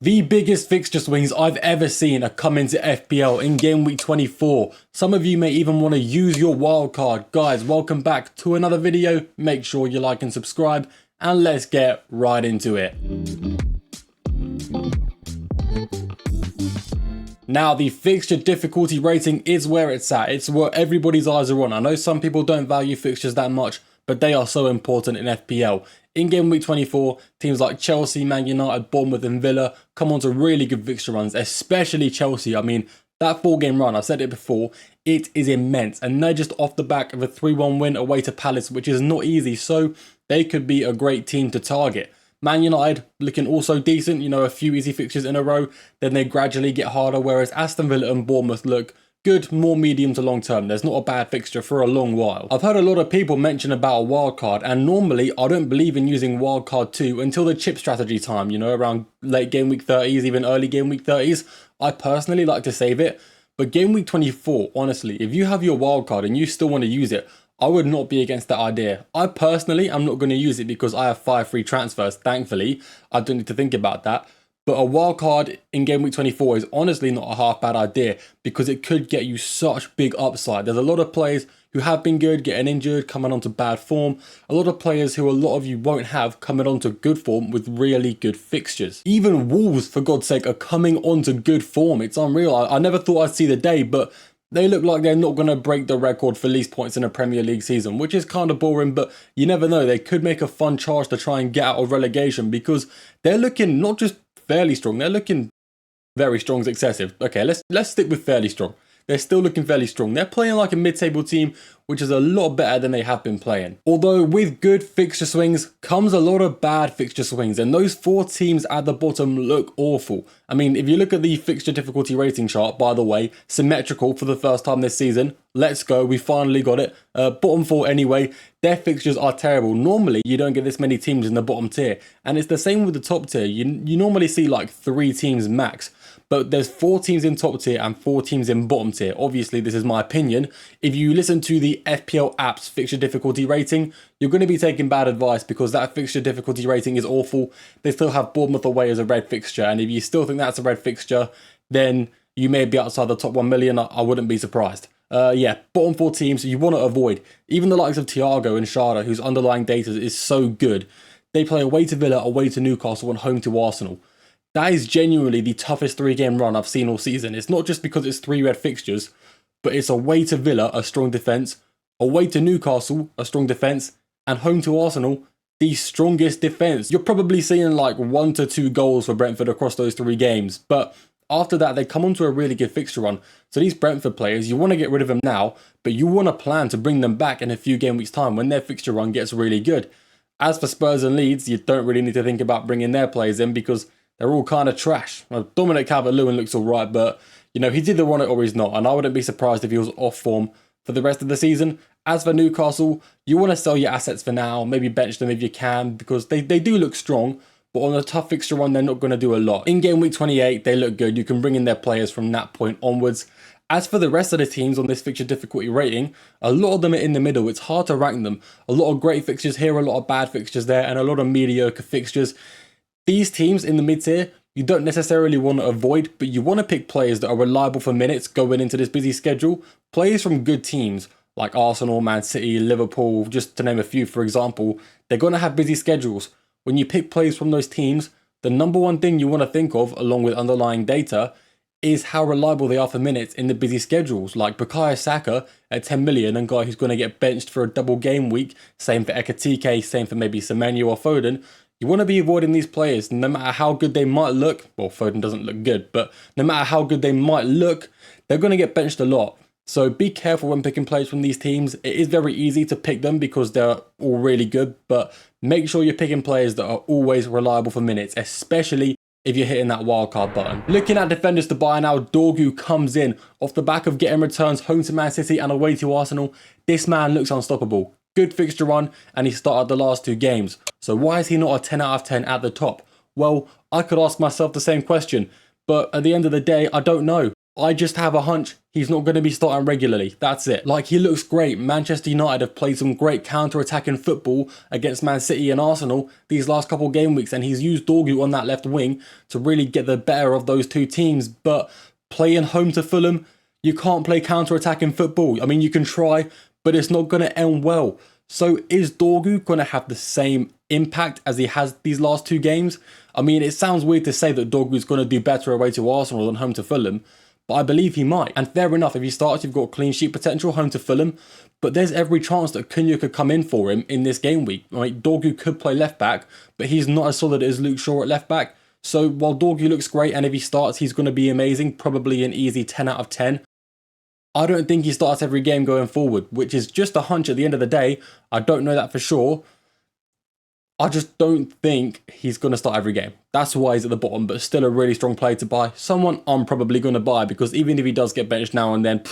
The biggest fixture swings I've ever seen are coming to FPL in game week 24. Some of you may even want to use your wildcard. Guys, welcome back to another video. Make sure you like and subscribe, and let's get right into it. Now, the fixture difficulty rating is where it's at. It's what everybody's eyes are on. I know some people don't value fixtures that much, but they are so important in FPL. In game week 24, teams like Chelsea, Man United, Bournemouth and Villa come on to really good fixture runs, especially Chelsea. I mean, that 4-game run, I've said it before, it is immense. And they're just off the back of a 3-1 win away to Palace, which is not easy. So they could be a great team to target. Man United looking also decent, you know, a few easy fixtures in a row. Then they gradually get harder, whereas Aston Villa and Bournemouth look good, more medium to long term. There's not a bad fixture for a long while. I've heard a lot of people mention about a wildcard, and normally I don't believe in using wildcard 2 until the chip strategy time, you know, around late game week 30s, even early game week 30s. I personally like to save it, but game week 24, honestly, if you have your wildcard and you still want to use it, I would not be against that idea. I personally am not going to use it because I have 5 free transfers, thankfully. I don't need to think about that. But a wildcard in game week 24 is honestly not a half bad idea because it could get you such big upside. There's a lot of players who have been good, getting injured, coming onto bad form. A lot of players who a lot of you won't have coming onto good form with really good fixtures. Even Wolves, for God's sake, are coming onto good form. It's unreal. I never thought I'd see the day, but they look like they're not going to break the record for least points in a Premier League season, which is kind of boring, but you never know. They could make a fun charge to try and get out of relegation because they're looking not just fairly strong, they're looking very strong is excessive. Okay, let's stick with fairly strong. They're still looking fairly strong. They're playing like a mid-table team, which is a lot better than they have been playing. Although with good fixture swings comes a lot of bad fixture swings, and those 4 teams at the bottom look awful. I mean, if you look at the fixture difficulty rating chart, by the way, symmetrical for the first time this season. Let's go, we finally got it. Bottom 4 anyway, their fixtures are terrible. Normally, you don't get this many teams in the bottom tier, and it's the same with the top tier. You normally see like 3 teams max. But there's 4 teams in top tier and 4 teams in bottom tier. Obviously, this is my opinion. If you listen to the FPL app's fixture difficulty rating, you're going to be taking bad advice because that fixture difficulty rating is awful. They still have Bournemouth away as a red fixture. And if you still think that's a red fixture, then you may be outside the top 1 million. I wouldn't be surprised. Yeah, bottom 4 teams you want to avoid. Even the likes of Thiago and Shada, whose underlying data is so good. They play away to Villa, away to Newcastle and home to Arsenal. That is genuinely the toughest 3-game run I've seen all season. It's not just because it's 3 red fixtures, but it's away to Villa, a strong defence, away to Newcastle, a strong defence, and home to Arsenal, the strongest defence. You're probably seeing like 1 to 2 goals for Brentford across those 3 games, but after that they come onto a really good fixture run. So these Brentford players, you want to get rid of them now, but you want to plan to bring them back in a few game weeks time when their fixture run gets really good. As for Spurs and Leeds, you don't really need to think about bringing their players in because they're all kind of trash. Well, Dominic Calvert-Lewin looks alright, but, you know, he's either on it or he's not. And I wouldn't be surprised if he was off form for the rest of the season. As for Newcastle, you want to sell your assets for now. Maybe bench them if you can, because they do look strong. But on a tough fixture run, they're not going to do a lot. In game week 28, they look good. You can bring in their players from that point onwards. As for the rest of the teams on this fixture difficulty rating, a lot of them are in the middle. It's hard to rank them. A lot of great fixtures here, a lot of bad fixtures there, and a lot of mediocre fixtures. These teams in the mid-tier, you don't necessarily want to avoid, but you want to pick players that are reliable for minutes going into this busy schedule. Players from good teams like Arsenal, Man City, Liverpool, just to name a few, for example, they're going to have busy schedules. When you pick players from those teams, the number one thing you want to think of, along with underlying data, is how reliable they are for minutes in the busy schedules. Like Bukayo Saka at 10 million, and guy who's going to get benched for a double game week. Same for Ekitike, same for maybe Semenyo or Foden. You want to be avoiding these players, no matter how good they might look. Well, Foden doesn't look good, but no matter how good they might look, they're going to get benched a lot. So be careful when picking players from these teams. It is very easy to pick them because they're all really good, but make sure you're picking players that are always reliable for minutes, especially if you're hitting that wildcard button. Looking at defenders to buy now, Dorgu comes in off the back of getting returns home to Man City and away to Arsenal. This man looks unstoppable. Good fixture run, and he started the last 2 games. So why is he not a 10 out of 10 at the top? Well, I could ask myself the same question, but at the end of the day, I don't know. I just have a hunch he's not going to be starting regularly. That's it. Like, he looks great. Manchester United have played some great counter-attacking football against Man City and Arsenal these last couple game weeks, and he's used Dorgu on that left wing to really get the better of those two teams. But playing home to Fulham, you can't play counter-attacking football. I mean, you can try, but it's not going to end well. So is Dorgu going to have the same impact as he has these last two games? I mean, it sounds weird to say that Dorgu's going to do better away to Arsenal than home to Fulham, but I believe he might. And fair enough, if he starts, you've got clean sheet potential home to Fulham, but there's every chance that Cunha could come in for him in this game week. Right? Dorgu could play left back, but he's not as solid as Luke Shaw at left back. So while Dorgu looks great, and if he starts, he's going to be amazing, probably an easy 10 out of 10. I don't think he starts every game going forward, which is just a hunch at the end of the day. I don't know that for sure. I just don't think he's going to start every game. That's why he's at the bottom, but still a really strong player to buy. Someone I'm probably going to buy, because even if he does get benched now and then,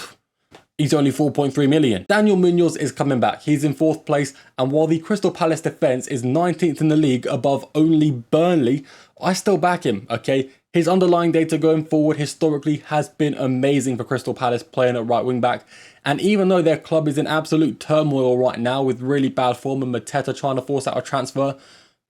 he's only 4.3 million. Daniel Munoz is coming back. He's in 4th place, and while the Crystal Palace defence is 19th in the league above only Burnley, I still back him, okay? His underlying data going forward historically has been amazing for Crystal Palace playing at right wing back. And even though their club is in absolute turmoil right now with really bad form and Mateta trying to force out a transfer,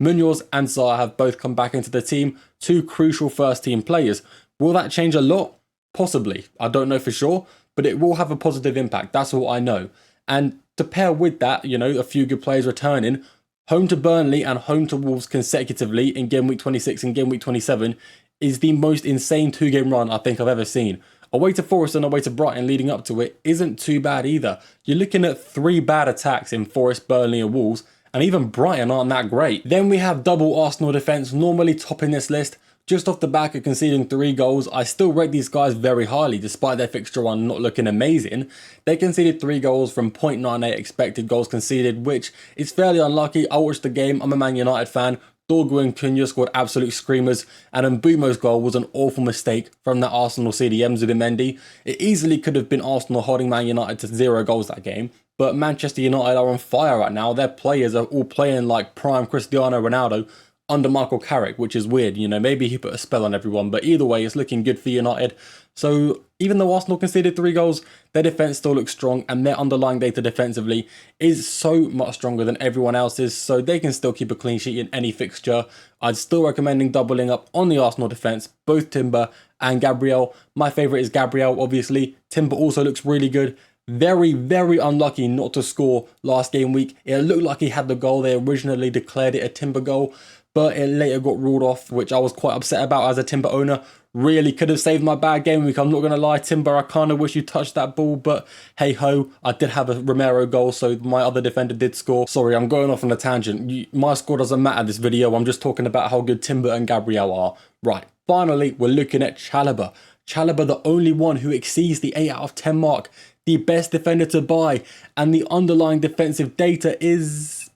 Munoz and Zaha have both come back into the team, two crucial first team players. Will that change a lot? Possibly. I don't know for sure, but it will have a positive impact. That's what I know. And to pair with that, you know, a few good players returning, home to Burnley and home to Wolves consecutively in game week 26 and game week 27 is the most insane 2-game run I think I've ever seen. Away to Forest and away to Brighton leading up to it isn't too bad either. You're looking at 3 bad attacks in Forest, Burnley and Wolves, and even Brighton aren't that great. Then we have double Arsenal defence, normally topping this list. Just off the back of conceding 3 goals, I still rate these guys very highly despite their fixture run not looking amazing. They conceded 3 goals from 0.98 expected goals conceded, which is fairly unlucky. I watched the game, I'm a Man United fan. Dorgu and Cunha scored absolute screamers, and Mbeumo's goal was an awful mistake from that Arsenal CDM Zubimendi. It easily could have been Arsenal holding Man United to 0 goals that game, but Manchester United are on fire right now. Their players are all playing like prime Cristiano Ronaldo under Michael Carrick, which is weird. You know, maybe he put a spell on everyone, but either way, it's looking good for United. So even though Arsenal conceded 3 goals, their defence still looks strong, and their underlying data defensively is so much stronger than everyone else's, so they can still keep a clean sheet in any fixture. I'd still recommending doubling up on the Arsenal defence, both Timber and Gabriel. My favourite is Gabriel, obviously. Timber also looks really good. Very, very unlucky not to score last game week. It looked like he had the goal. They originally declared it a Timber goal, but it later got ruled off, which I was quite upset about as a Timber owner. Really could have saved my bad game week. I'm not going to lie, Timber, I kind of wish you touched that ball, but hey ho, I did have a Romero goal, so my other defender did score. Sorry, I'm going off on a tangent. My score doesn't matter this video. I'm just talking about how good Timber and Gabriel are. Right, finally, we're looking at Chalobah. Chalobah, the only one who exceeds the 8 out of 10 mark, the best defender to buy, and the underlying defensive data is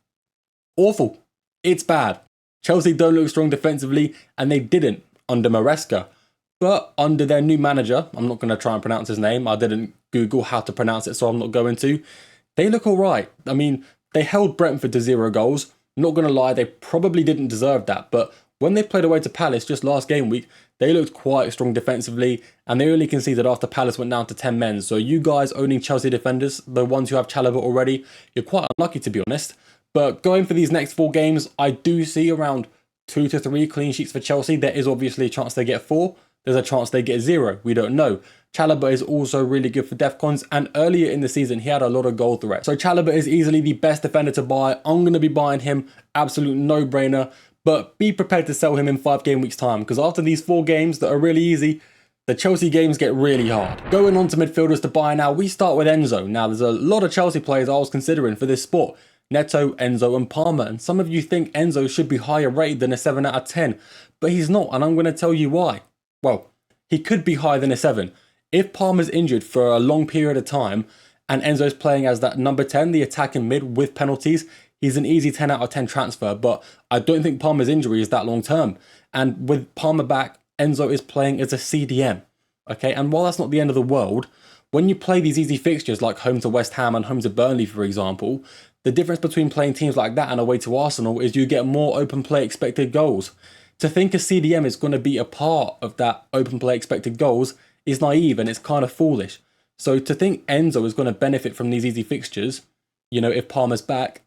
awful. It's bad. Chelsea don't look strong defensively, and they didn't under Maresca. But under their new manager, I'm not going to try and pronounce his name. I didn't Google how to pronounce it, so I'm not going to. They look all right. I mean, they held Brentford to 0 goals. Not going to lie, they probably didn't deserve that. But when they played away to Palace just last game week, they looked quite strong defensively, and they only conceded after Palace went down to 10 men. So you guys owning Chelsea defenders, the ones who have Chalobah already, you're quite unlucky to be honest. But going for these next 4 games, I do see around 2 to 3 clean sheets for Chelsea. There is obviously a chance they get 4. There's a chance they get 0. We don't know. Chalobah is also really good for DEFCONs, and earlier in the season, he had a lot of goal threat. So Chalobah is easily the best defender to buy. I'm going to be buying him. Absolute no-brainer. But be prepared to sell him in 5 game weeks time, because after these 4 games that are really easy, the Chelsea games get really hard. Going on to midfielders to buy now, we start with Enzo. Now, there's a lot of Chelsea players I was considering for this spot. Neto, Enzo and Palmer, and some of you think Enzo should be higher rated than a 7 out of 10, but he's not, and I'm going to tell you why. Well, he could be higher than a 7. If Palmer's injured for a long period of time, and Enzo's playing as that number 10, the attacking mid with penalties, he's an easy 10 out of 10 transfer, but I don't think Palmer's injury is that long term. And with Palmer back, Enzo is playing as a CDM, okay? And while that's not the end of the world, when you play these easy fixtures like home to West Ham and home to Burnley, for example, the difference between playing teams like that and away to Arsenal is you get more open play expected goals. To think a CDM is going to be a part of that open play expected goals is naive and it's kind of foolish. So to think Enzo is going to benefit from these easy fixtures, you know, if Palmer's back,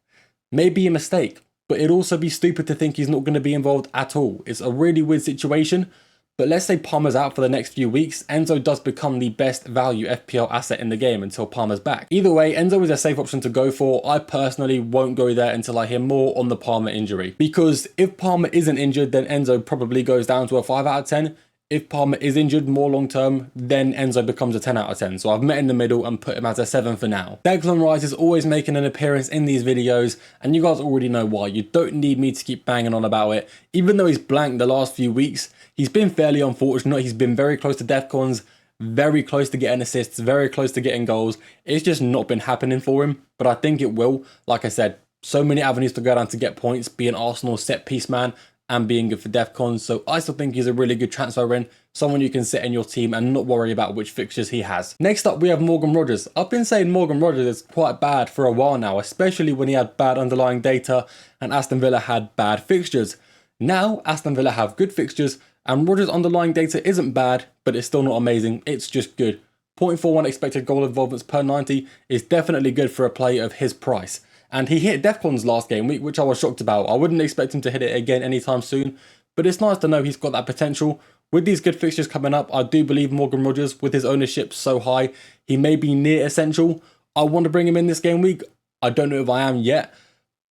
may be a mistake. But it'd also be stupid to think he's not going to be involved at all. It's a really weird situation. But let's say Palmer's out for the next few weeks, Enzo does become the best value FPL asset in the game until Palmer's back. Either way, Enzo is a safe option to go for. I personally won't go there until I hear more on the Palmer injury. Because if Palmer isn't injured, then Enzo probably goes down to a 5 out of 10. If Palmer is injured more long term, then Enzo becomes a 10 out of 10. So I've met in the middle and put him as a 7 for now. Declan Rice is always making an appearance in these videos, and you guys already know why. You don't need me to keep banging on about it. Even though he's blanked the last few weeks, he's been fairly unfortunate. He's been very close to DEFCONs, very close to getting assists, very close to getting goals. It's just not been happening for him, but I think it will. Like I said, so many avenues to go down to get points, being Arsenal's set piece man, and being good for DEFCONs. So I still think he's a really good transfer in, someone you can sit in your team and not worry about which fixtures he has. Next up, we have Morgan Rogers. I've been saying Morgan Rogers is quite bad for a while now, especially when he had bad underlying data and Aston Villa had bad fixtures. Now, Aston Villa have good fixtures and Rogers' underlying data isn't bad, but it's still not amazing. It's just good. 0.41 expected goal involvements per 90 is definitely good for a player of his price. And he hit DEFCONs last game week, which I was shocked about. I wouldn't expect him to hit it again anytime soon, but it's nice to know he's got that potential. With these good fixtures coming up, I do believe Morgan Rogers, with his ownership so high, he may be near essential. I want to bring him in this game week. I don't know if I am yet,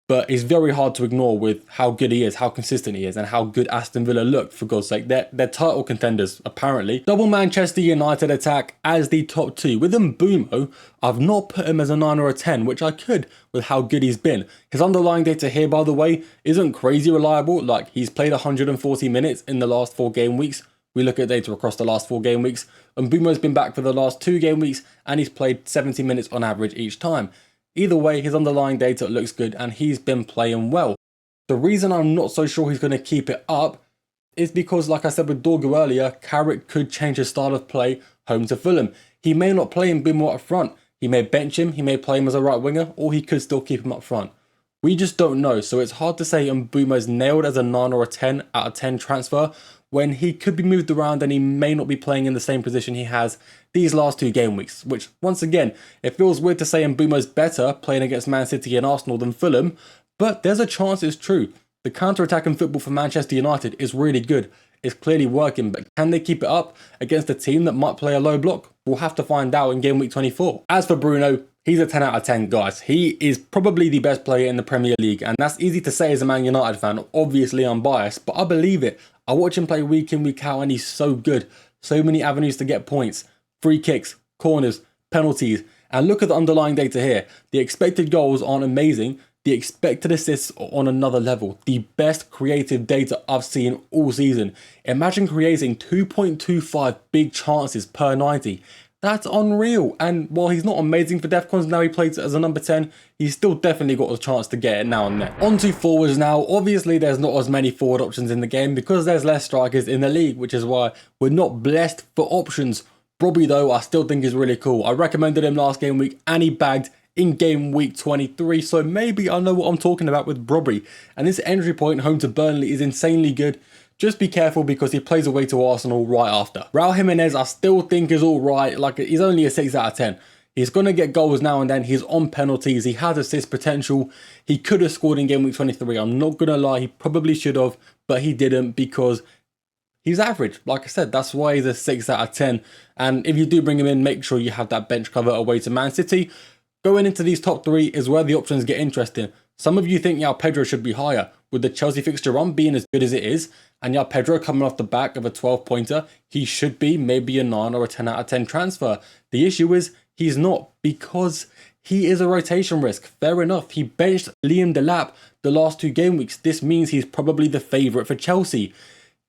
but it's very hard to ignore with how good he is, how consistent he is, and how good Aston Villa look, for God's sake. They're title contenders, apparently. Double Manchester United attack as the top two. With Mbeumo, I've not put him as a 9 or a 10, which I could with how good he's been. His underlying data here, by the way, isn't crazy reliable. Like, he's played 140 minutes in the last 4 game weeks. We look at data across the last 4 game weeks. Mbeumo's been back for the last 2 game weeks, and he's played 70 minutes on average each time. Either way, his underlying data looks good and he's been playing well. The reason I'm not so sure he's going to keep it up is because, like I said with Dorgu earlier, Carrick could change his style of play home to Fulham. He may not play Mbeumo up front. He may bench him, he may play him as a right winger, or he could still keep him up front. We just don't know, so it's hard to say Mbeumo's nailed as a 9 or a 10 out of 10 transfer when he could be moved around and he may not be playing in the same position he has these last 2 game weeks, which, once again, it feels weird to say Mbeumo's better playing against Man City and Arsenal than Fulham, but there's a chance it's true. The counter-attacking football for Manchester United is really good. It's clearly working, but can they keep it up against a team that might play a low block? We'll have to find out in game week 24. As for Bruno, he's a 10 out of 10, guys. He is probably the best player in the Premier League, and that's easy to say as a Man United fan. Obviously, I'm biased, but I believe it. I watch him play week in, week out, and he's so good. So many avenues to get points. Free kicks, corners, penalties. And look at the underlying data here. The expected goals aren't amazing. The expected assists are on another level. The best creative data I've seen all season. Imagine creating 2.25 big chances per 90. That's unreal. And while he's not amazing for DEFCONs, now he plays as a number 10, he's still definitely got a chance to get it now and then. On to forwards now. Obviously, there's not as many forward options in the game because there's less strikers in the league, which is why we're not blessed for options. Brobby, though, I still think is really cool. I recommended him last game week and he bagged in game week 23, so maybe I know what I'm talking about with Brobby. And this entry point home to Burnley is insanely good. Just be careful because he plays away to Arsenal right after. Raul Jimenez I still think is alright, like he's only a 6 out of 10. He's going to get goals now and then, he's on penalties, he has assist potential. He could have scored in game week 23, I'm not going to lie, he probably should have, but he didn't because he's average. Like I said, that's why he's a 6 out of 10. And if you do bring him in, make sure you have that bench cover away to Man City. Going into these top 3 is where the options get interesting. Some of you think João Pedro should be higher. With the Chelsea fixture run being as good as it is, and João Pedro coming off the back of a 12-pointer, he should be maybe a 9 or a 10 out of 10 transfer. The issue is he's not because he is a rotation risk. Fair enough, he benched Liam Delap the last 2 game weeks. This means he's probably the favourite for Chelsea.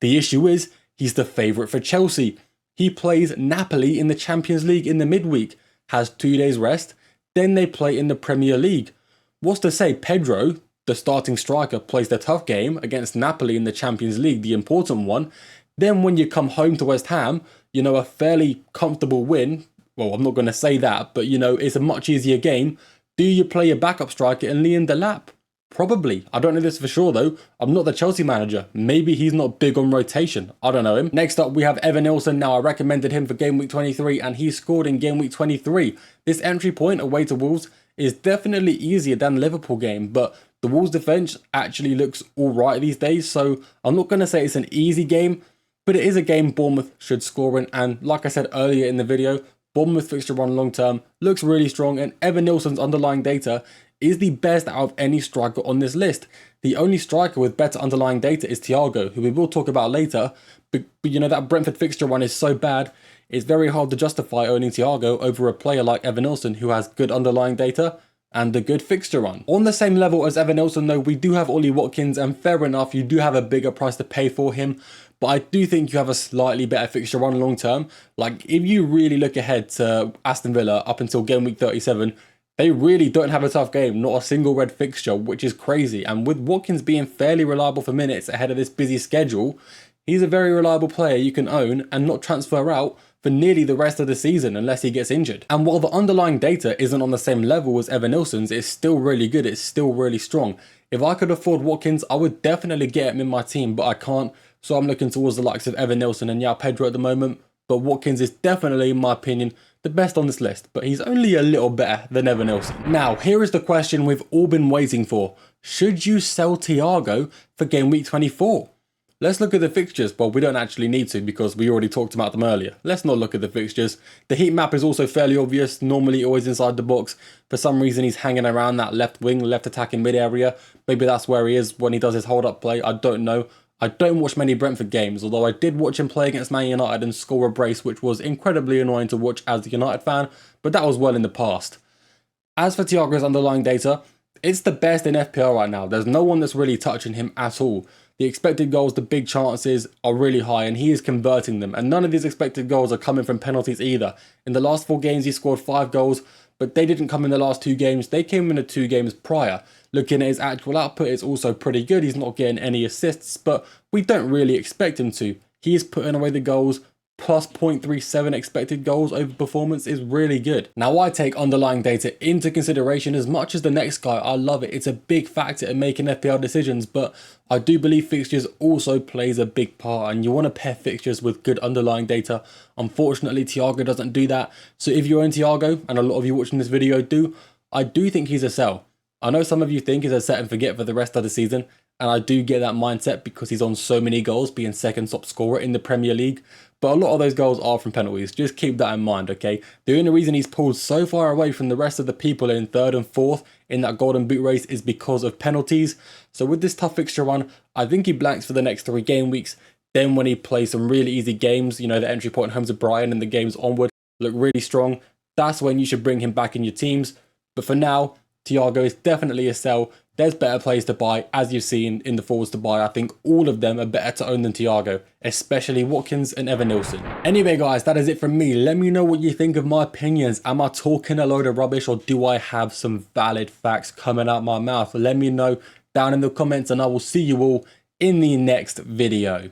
The issue is he's the favourite for Chelsea. He plays Napoli in the Champions League in the midweek, has 2 days rest, then they play in the Premier League. What's to say Pedro, the starting striker, plays the tough game against Napoli in the Champions League, the important one. Then when you come home to West Ham, you know, a fairly comfortable win. Well, I'm not going to say that, but, you know, it's a much easier game. Do you play a backup striker in Liam Delap? Probably. I don't know this for sure though. I'm not the Chelsea manager. Maybe he's not big on rotation. I don't know him. Next up, we have Evan Nilsson. Now, I recommended him for game week 23 and he scored in game week 23. This entry point away to Wolves is definitely easier than the Liverpool game, but the Wolves defense actually looks all right these days. So I'm not going to say it's an easy game, but it is a game Bournemouth should score in. And like I said earlier in the video, Bournemouth fixture run long term looks really strong, and Evan Nilsson's underlying data is the best out of any striker on this list. The only striker with better underlying data is Thiago, who we will talk about later, but you know, that Brentford fixture run is so bad, it's very hard to justify owning Thiago over a player like Evan Nilsson who has good underlying data and a good fixture run. On the same level as Evan Nilsson though, we do have Ollie Watkins, and fair enough, you do have a bigger price to pay for him, but I do think you have a slightly better fixture run long term. Like, if you really look ahead to Aston Villa up until game week 37, they really don't have a tough game, not a single red fixture, which is crazy. And with Watkins being fairly reliable for minutes ahead of this busy schedule, he's a very reliable player you can own and not transfer out for nearly the rest of the season unless he gets injured. And while the underlying data isn't on the same level as Evan Nilsson's, it's still really good, it's still really strong. If I could afford Watkins, I would definitely get him in my team, but I can't, so I'm looking towards the likes of Evan Nilsson and João Pedro at the moment. But Watkins is definitely, in my opinion, the best on this list, but he's only a little better than Evan Nilsson. Now, here is the question we've all been waiting for. Should you sell Thiago for game week 24? Let's look at the fixtures. Well, we don't actually need to because we already talked about them earlier. Let's not look at the fixtures. The heat map is also fairly obvious, normally always inside the box. For some reason, he's hanging around that left wing, left attacking mid area. Maybe that's where he is when he does his hold-up play. I don't know. I don't watch many Brentford games, although I did watch him play against Man United and score a brace, which was incredibly annoying to watch as a United fan, but that was well in the past. As for Thiago's underlying data, it's the best in FPL right now. There's no one that's really touching him at all. The expected goals, the big chances are really high, and he is converting them, and none of these expected goals are coming from penalties either. In the last 4 games, he scored 5 goals, but they didn't come in the last 2 games. They came in the 2 games prior. Looking at his actual output, it's also pretty good. He's not getting any assists, but we don't really expect him to. He is putting away the goals. Plus 0.37 expected goals over performance is really good. Now, I take underlying data into consideration as much as the next guy. I love it. It's a big factor in making FPL decisions, but I do believe fixtures also plays a big part, and you want to pair fixtures with good underlying data. Unfortunately, Thiago doesn't do that. So if you're in Thiago, and a lot of you watching this video do, I do think he's a sell. I know some of you think he's a set and forget for the rest of the season, and I do get that mindset because he's on so many goals, being second top scorer in the Premier League. But a lot of those goals are from penalties. Just keep that in mind, okay? The only reason he's pulled so far away from the rest of the people in 3rd and 4th in that golden boot race is because of penalties. So with this tough fixture run, I think he blanks for the next 3 game weeks. Then when he plays some really easy games, you know, the entry point home to Brighton and the games onward look really strong, that's when you should bring him back in your teams. But for now, Thiago is definitely a sell. There's better players to buy, as you've seen in the forwards to buy. I think all of them are better to own than Thiago, especially Watkins and Evan Nilsson. Anyway, guys, that is it from me. Let me know what you think of my opinions. Am I talking a load of rubbish, or do I have some valid facts coming out my mouth? Let me know down in the comments, and I will see you all in the next video.